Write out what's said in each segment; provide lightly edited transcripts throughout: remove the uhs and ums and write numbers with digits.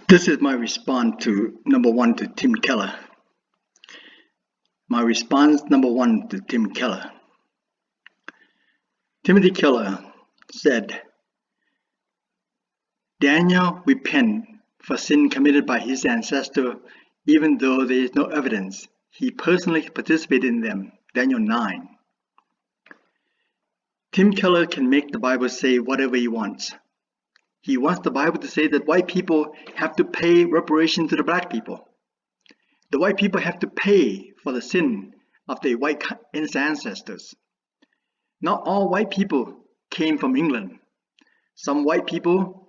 This is my response to number one to Tim Keller. My response number one to Tim Keller. Timothy Keller said, Daniel repented for sin committed by his ancestor, even though there is no evidence he personally participated in them. Daniel 9. Tim Keller can make the Bible say whatever he wants. He wants the Bible to say that white people have to pay reparation to the black people. The white people have to pay for the sin of their white ancestors. Not all white people came from England. Some white people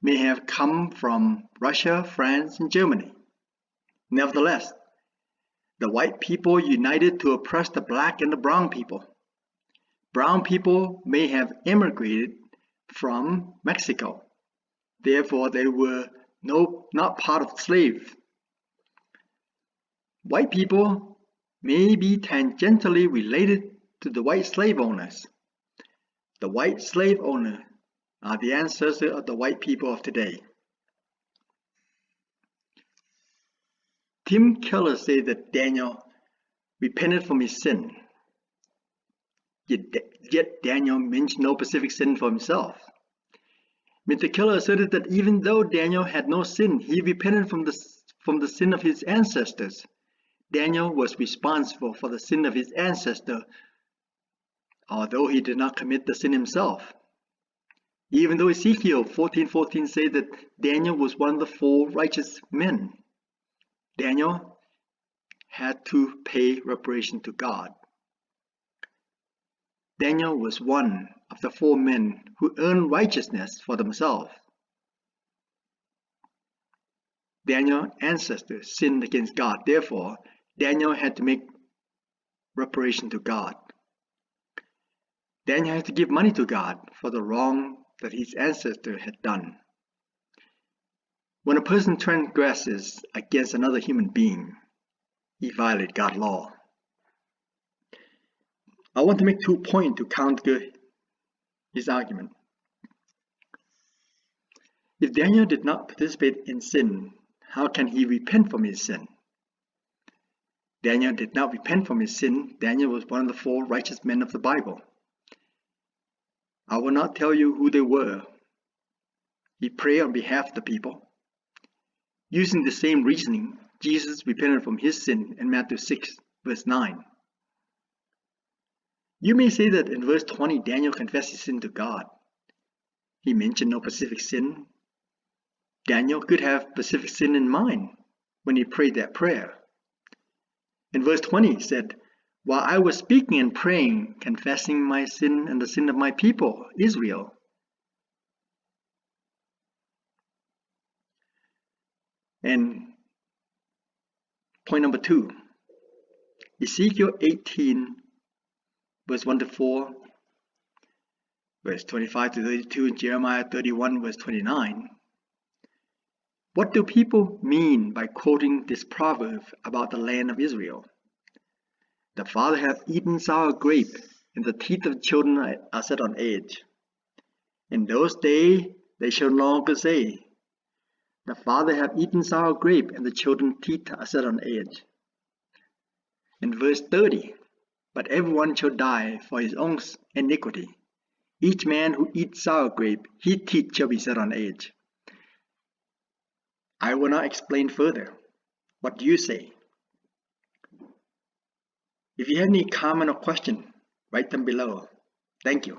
may have come from Russia, France, and Germany. Nevertheless, the white people united to oppress the black and the brown people. Brown people may have immigrated from Mexico. Therefore, they were not part of slaves. White people may be tangentially related to the white slave owners. The white slave owners are the ancestors of the white people of today. Tim Keller said that Daniel repented from his sin. Yet Daniel mentioned no specific sin for himself. Mr. Keller asserted that even though Daniel had no sin, he repented from the sin of his ancestors. Daniel was responsible for the sin of his ancestor, although he did not commit the sin himself. Even though Ezekiel 14:14 says that Daniel was one of the 4 righteous men, Daniel had to pay reparation to God. Daniel was one of the 4 men who earned righteousness for themselves. Daniel's ancestors sinned against God. Therefore, Daniel had to make reparation to God. Daniel had to give money to God for the wrong that his ancestor had done. When a person transgresses against another human being, he violated God's law. I want to make 2 points to counter his argument. If Daniel did not participate in sin, how can he repent from his sin? Daniel did not repent from his sin. Daniel was one of the 4 righteous men of the Bible. I will not tell you who they were. He prayed on behalf of the people. Using the same reasoning, Jesus repented from his sin in Matthew 6, verse 9. You may say that in verse 20, Daniel confessed his sin to God. He mentioned no specific sin. Daniel could have specific sin in mind when he prayed that prayer. In verse 20, he said, while I was speaking and praying, confessing my sin and the sin of my people, Israel. And point number 2, Ezekiel 18, verse 1 to 4, verse 25 to 32, and Jeremiah 31, verse 29. What do people mean by quoting this proverb about the land of Israel? The father hath eaten sour grape, and the teeth of children are set on edge. In those days they shall no longer say, the father hath eaten sour grape, and the children's teeth are set on edge. In verse 30, but everyone shall die for his own iniquity. Each man who eats sour grape, his teeth shall be set on edge. I will not explain further. What do you say? If you have any comment or question, write them below. Thank you.